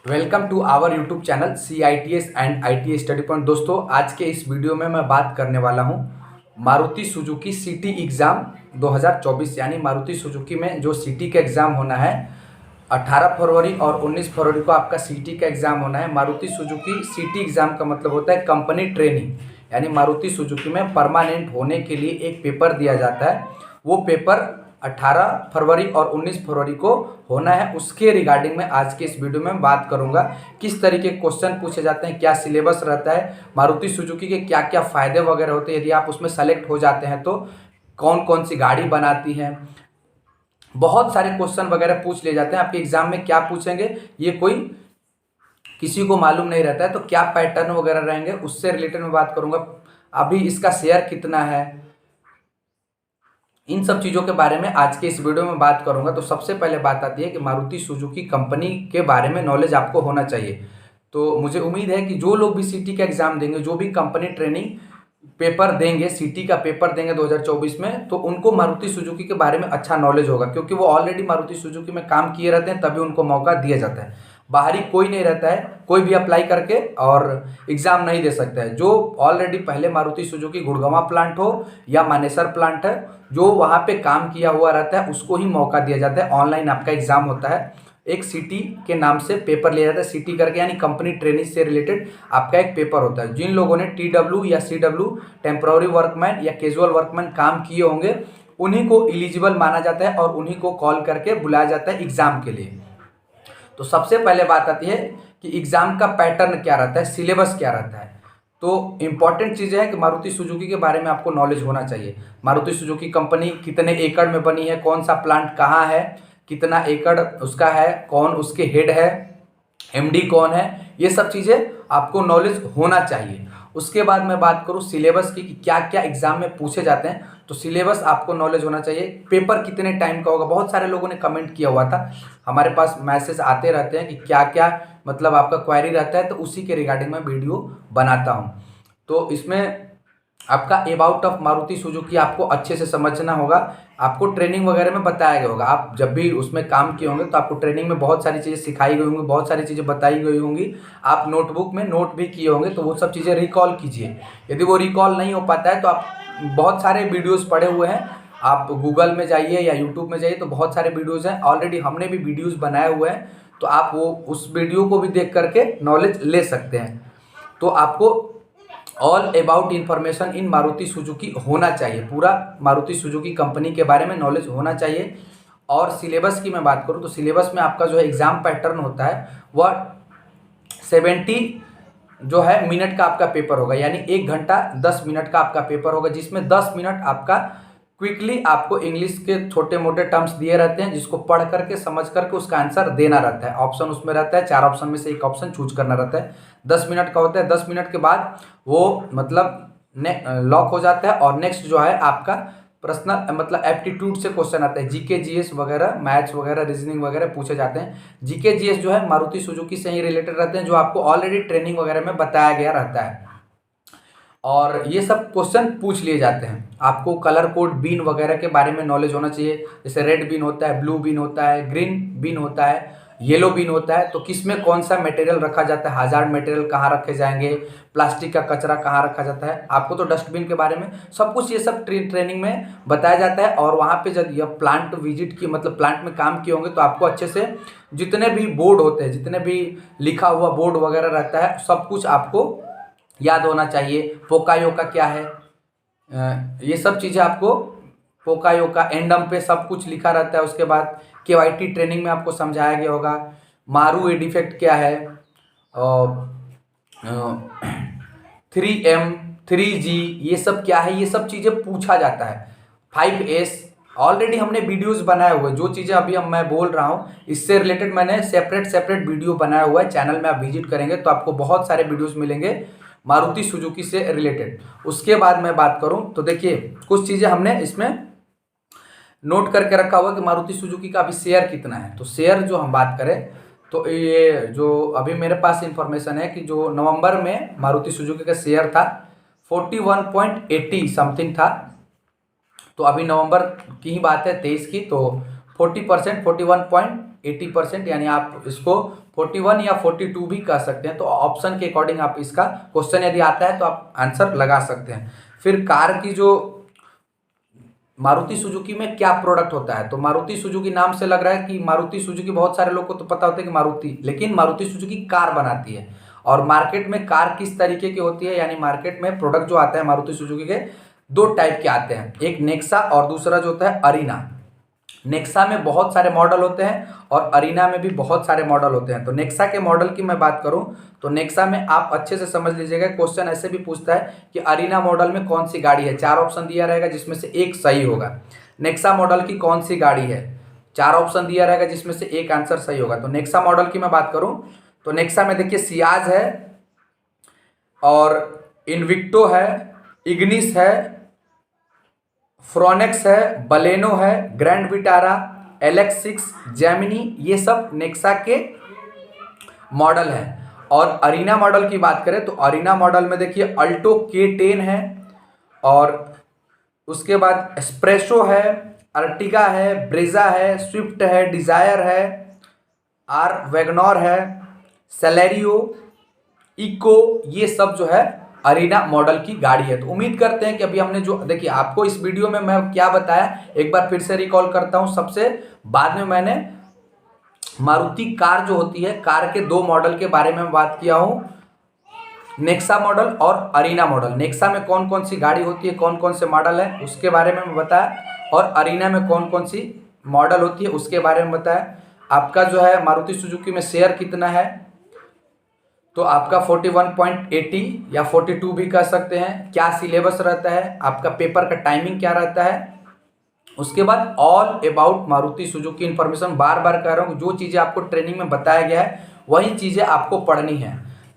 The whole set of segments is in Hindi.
Welcome to our YouTube channel CITS and IT study point. दोस्तों, आज के इस वीडियो में मैं बात करने वाला हूं मारुति सुजुकी सिटी एग्ज़ाम 2024 यानी मारुति सुजुकी में जो सिटी का एग्ज़ाम होना है 18 फरवरी और 19 फरवरी को आपका सिटी का एग्ज़ाम होना है। मारुति सुजुकी सिटी एग्ज़ाम का मतलब होता है कंपनी ट्रेनिंग, यानी मारुति सुजुकी में परमानेंट होने के लिए एक पेपर दिया जाता है। वो पेपर 18 फरवरी और 19 फरवरी को होना है। उसके रिगार्डिंग में आज के इस वीडियो में बात करूंगा किस तरीके के क्वेश्चन पूछे जाते हैं, क्या सिलेबस रहता है, मारुति सुजुकी के क्या क्या फ़ायदे वगैरह होते हैं यदि आप उसमें सेलेक्ट हो जाते हैं तो कौन कौन सी गाड़ी बनाती है। बहुत सारे क्वेश्चन वगैरह पूछ लिए जाते हैं। आपके एग्जाम में क्या पूछेंगे ये कोई किसी को मालूम नहीं रहता है, तो क्या पैटर्न वगैरह रहेंगे उससे रिलेटेड मैं बात करूंगा। अभी इसका शेयर कितना है, इन सब चीज़ों के बारे में आज के इस वीडियो में बात करूंगा। तो सबसे पहले बात आती है कि मारुति सुजुकी कंपनी के बारे में नॉलेज आपको होना चाहिए। तो मुझे उम्मीद है कि जो लोग भी सिटी का एग्ज़ाम देंगे, जो भी कंपनी ट्रेनिंग पेपर देंगे, सिटी का पेपर देंगे 2024 में, तो उनको मारुति सुजुकी के बारे में अच्छा नॉलेज होगा, क्योंकि वो ऑलरेडी मारुति सुजुकी में काम किए रहते हैं, तभी उनको मौका दिया जाता है। बाहरी कोई नहीं रहता है, कोई भी अप्लाई करके और एग्ज़ाम नहीं दे सकता है। जो ऑलरेडी पहले मारुति सुजुकी गुड़गांव प्लांट हो या मानेसर प्लांट है, जो वहाँ पे काम किया हुआ रहता है उसको ही मौका दिया जाता है। ऑनलाइन आपका एग्ज़ाम होता है, एक सिटी के नाम से पेपर लिया जाता है, सिटी करके, यानी कंपनी ट्रेनिंग से रिलेटेड आपका एक पेपर होता है। जिन लोगों ने TW या CW टेम्प्रोरी वर्कमैन या कैजुअल वर्कमैन काम किए होंगे उन्हीं को एलिजिबल माना जाता है और उन्हीं को कॉल करके बुलाया जाता है एग्ज़ाम के लिए। तो सबसे पहले बात आती है कि एग्ज़ाम का पैटर्न क्या रहता है, सिलेबस क्या रहता है। तो इम्पॉर्टेंट चीज़ें हैं कि मारुति सुजुकी के बारे में आपको नॉलेज होना चाहिए। मारुति सुजुकी कंपनी कितने एकड़ में बनी है, कौन सा प्लांट कहाँ है, कितना एकड़ उसका है, कौन उसके हेड है, MD कौन है, ये सब चीज़ें आपको नॉलेज होना चाहिए। उसके बाद मैं बात करूँ सिलेबस की कि क्या क्या एग्ज़ाम में पूछे जाते हैं, तो सिलेबस आपको नॉलेज होना चाहिए। पेपर कितने टाइम का होगा, बहुत सारे लोगों ने कमेंट किया हुआ था, हमारे पास मैसेज आते रहते हैं कि क्या क्या मतलब आपका क्वेरी रहता है, तो उसी के रिगार्डिंग मैं वीडियो बनाता हूँ। तो इसमें आपका अबाउट ऑफ मारुति सुजुकी आपको अच्छे से समझना होगा। आपको ट्रेनिंग वगैरह में बताया गया होगा, आप जब भी उसमें काम किए होंगे तो आपको ट्रेनिंग में बहुत सारी चीज़ें सिखाई गई होंगी, बहुत सारी चीज़ें बताई गई होंगी। आप नोटबुक में नोट भी किए होंगे, तो वो सब चीज़ें रिकॉल कीजिए। यदि वो रिकॉल नहीं हो पाता है तो आप बहुत सारे वीडियोज़ पड़े हुए हैं, आप गूगल में जाइए या यूट्यूब में जाइए, तो बहुत सारे वीडियोज़ हैं, ऑलरेडी हमने भी वीडियोज़ बनाए हुए हैं, तो आप वो उस वीडियो को भी देख करके नॉलेज ले सकते हैं। तो आपको all about information in Maruti Suzuki होना चाहिए, पूरा मारुति सुजुकी कंपनी के बारे में नॉलेज होना चाहिए। और सिलेबस की मैं बात करूं तो सिलेबस में आपका जो है एग्ज़ाम पैटर्न होता है वह 70 जो है मिनट का आपका पेपर होगा, यानी 1 घंटा 10 मिनट का आपका पेपर होगा, जिसमें 10 मिनट आपका क्विकली आपको इंग्लिश के छोटे मोटे टर्म्स दिए रहते हैं, जिसको पढ़ करके समझ करके उसका आंसर देना रहता है। ऑप्शन उसमें रहता है, 4 ऑप्शन में से एक ऑप्शन चूज करना रहता है। 10 मिनट का होता है। 10 मिनट के बाद वो मतलब लॉक हो जाता है और नेक्स्ट जो है आपका पर्सनल मतलब एप्टीट्यूड से क्वेश्चन आता है, GK GS वगैरह, मैथ्स वगैरह, रीजनिंग वगैरह पूछे जाते हैं। GK GS जो है मारुति सुजुकी से ही रिलेटेड रहते हैं, जो आपको ऑलरेडी ट्रेनिंग वगैरह में बताया गया रहता है, और ये सब क्वेश्चन पूछ लिए जाते हैं। आपको कलर कोड बीन वगैरह के बारे में नॉलेज होना चाहिए, जैसे रेड बीन होता है, ब्लू बीन होता है, ग्रीन बीन होता है, येलो बीन होता है, तो किस में कौन सा मटेरियल रखा जाता है, हजार्ड मटेरियल कहाँ रखे जाएंगे, प्लास्टिक का कचरा कहाँ रखा जाता है। आपको तो डस्टबिन के बारे में सब कुछ ये सब ट्रेनिंग में बताया जाता है। और वहाँ पे जब यह प्लांट विजिट की मतलब प्लांट में काम किए होंगे तो आपको अच्छे से जितने भी बोर्ड होते हैं, जितने भी लिखा हुआ बोर्ड वगैरह रहता है, सब कुछ आपको याद होना चाहिए। पोका योका क्या है, ये सब चीज़ें आपको पोका योका एंडम पे सब कुछ लिखा रहता है। उसके बाद KYT ट्रेनिंग में आपको समझाया गया होगा मारू ए डिफेक्ट क्या है, 3M 3G ये सब क्या है, ये सब चीज़ें पूछा जाता है। 5S ऑलरेडी हमने वीडियोस बनाए हुए, जो चीज़ें अभी हम मैं बोल रहा हूँ इससे रिलेटेड मैंने सेपरेट वीडियो बनाया हुआ है। चैनल में आप विजिट करेंगे तो आपको बहुत सारे वीडियोस मिलेंगे मारुति सुजुकी से रिलेटेड। उसके बाद मैं बात करूं तो देखिए कुछ चीज़ें हमने इसमें नोट करके रखा हुआ कि मारुति सुजुकी का अभी शेयर कितना है। तो शेयर जो हम बात करें तो ये जो अभी मेरे पास इंफॉर्मेशन है कि जो नवंबर में मारुति सुजुकी का शेयर था 41.80 समथिंग था। तो अभी नवंबर की ही बात है 23 की, तो 40% 41 80%, यानी आप इसको 41 या 42 भी कह सकते हैं। तो ऑप्शन के अकॉर्डिंग आप इसका क्वेश्चन यदि आता है तो आप आंसर लगा सकते हैं। फिर कार की जो मारुति सुजुकी में क्या प्रोडक्ट होता है, तो मारुति सुजुकी नाम से लग रहा है कि मारुति सुजुकी, बहुत सारे लोग को तो पता होता है कि मारुति, लेकिन मारुति सुजुकी कार बनाती है। और मार्केट में कार किस तरीके की होती है, यानी मार्केट में प्रोडक्ट जो आता है मारुति सुजुकी के दो टाइप के आते हैं, एक नेक्सा और दूसरा जो होता है अरीना। नेक्सा में बहुत सारे मॉडल होते हैं और अरीना में भी बहुत सारे मॉडल होते हैं। तो नेक्सा के मॉडल की मैं बात करूं तो नेक्सा में आप अच्छे से समझ लीजिएगा, क्वेश्चन ऐसे भी पूछता है कि अरीना मॉडल में कौन सी गाड़ी है, 4 ऑप्शन दिया रहेगा जिसमें से एक सही होगा। नेक्सा मॉडल की कौन सी गाड़ी है, 4 ऑप्शन दिया रहेगा जिसमें से एक आंसर सही होगा। तो नेक्सा मॉडल की मैं बात करूं तो नेक्सा में देखिए सियाज है और इन्विक्टो है, इग्निस है, फ्रोनेक्स है, बलेनो है, ग्रैंड विटारा, LX6, जेमिनी, ये सब नेक्सा के मॉडल हैं। और अरीना मॉडल की बात करें तो अरीना मॉडल में देखिए अल्टो K10 है और उसके बाद एस्प्रेसो है, अर्टिगा है, ब्रेजा है, स्विफ्ट है, डिजायर है, आर वैगनर है, सेलेरियो, इको, ये सब जो है अरीना मॉडल की गाड़ी है। तो उम्मीद करते हैं कि अभी हमने जो देखिए आपको इस वीडियो में मैं क्या बताया, एक बार फिर से रिकॉल करता हूं। सबसे बाद में मैंने मारुति कार जो होती है, कार के 2 मॉडल के बारे में बात किया हूं, नेक्सा मॉडल और अरीना मॉडल। नेक्सा में कौन कौन सी गाड़ी होती है, कौन कौन से मॉडल है उसके बारे में बताया, और अरीना में कौन कौन सी मॉडल होती है उसके बारे में बताया। आपका जो है मारुति सुजुकी में शेयर कितना है, तो आपका 41.80 या 42 भी कह सकते हैं। क्या सिलेबस रहता है, आपका पेपर का टाइमिंग क्या रहता है, उसके बाद all about Maruti Suzuki information. बार बार कह रहा हूँ, जो चीज़ें आपको ट्रेनिंग में बताया गया है वही चीज़ें आपको पढ़नी है।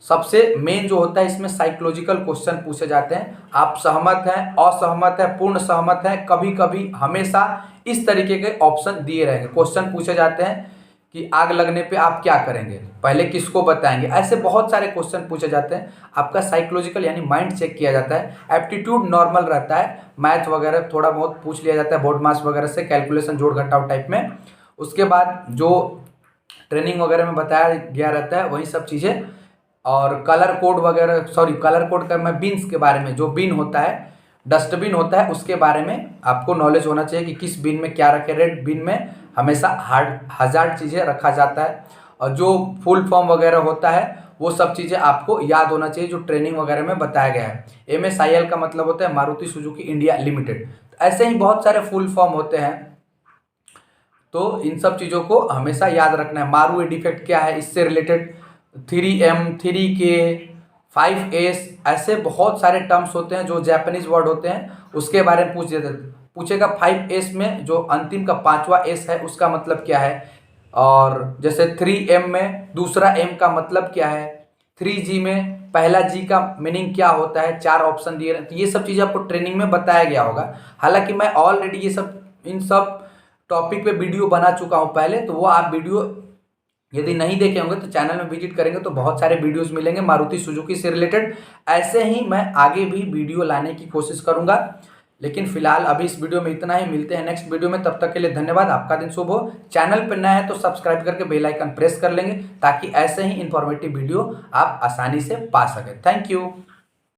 सबसे मेन जो होता है इसमें साइकोलॉजिकल क्वेश्चन पूछे जाते हैं, आप सहमत हैं, असहमत हैं, पूर्ण सहमत हैं, कभी कभी हमेशा इस तरीके के ऑप्शन दिए रहेंगे। क्वेश्चन पूछे जाते हैं कि आग लगने पे आप क्या करेंगे, पहले किसको बताएंगे, ऐसे बहुत सारे क्वेश्चन पूछे जाते हैं। आपका साइकोलॉजिकल यानी माइंड चेक किया जाता है। एप्टीट्यूड नॉर्मल रहता है, मैथ वगैरह थोड़ा बहुत पूछ लिया जाता है, बोर्ड मास वगैरह से, कैलकुलेशन जोड़ घटाव टाइप में। उसके बाद जो ट्रेनिंग वगैरह में बताया गया रहता है वही सब चीज़ें। और कलर कोड वगैरह, कलर कोड का मैं बीन्स के बारे में, जो बीन होता है, डस्टबिन होता है, उसके बारे में आपको नॉलेज होना चाहिए कि किस बिन में क्या रखें। रेड बिन में हमेशा हज़ार्ड चीज़ें रखा जाता है, और जो फुल फॉर्म वगैरह होता है वो सब चीज़ें आपको याद होना चाहिए जो ट्रेनिंग वगैरह में बताया गया है। MSIL का मतलब होता है मारुति सुजुकी इंडिया लिमिटेड। ऐसे ही बहुत सारे फुल फॉर्म होते हैं, तो इन सब चीज़ों को हमेशा याद रखना है। मारू डिफेक्ट क्या है, इससे रिलेटेड 3M, 3K, 5S, ऐसे बहुत सारे टर्म्स होते हैं जो जापानीज वर्ड होते हैं, उसके बारे में पूछेगा। 5S में जो अंतिम का 5वां S है उसका मतलब क्या है, और जैसे 3M में दूसरा M का मतलब क्या है, 3G में पहला G का मीनिंग क्या होता है, 4 ऑप्शन दिए रहते हैं। ये सब चीज़ें आपको ट्रेनिंग में बताया गया होगा। हालांकि मैं ऑलरेडी ये सब इन सब टॉपिक पे वीडियो बना चुका हूँ पहले, तो वो आप वीडियो यदि नहीं देखे होंगे तो चैनल में विजिट करेंगे तो बहुत सारे वीडियोस मिलेंगे मारुति सुजुकी से रिलेटेड। ऐसे ही मैं आगे भी वीडियो लाने की कोशिश करूंगा, लेकिन फिलहाल अभी इस वीडियो में इतना ही। मिलते हैं नेक्स्ट वीडियो में, तब तक के लिए धन्यवाद। आपका दिन शुभ हो। चैनल पर नया है तो सब्सक्राइब करके बेल आइकन प्रेस कर लेंगे ताकि ऐसे ही इंफॉर्मेटिव वीडियो आप आसानी से पा सकें। Thank you.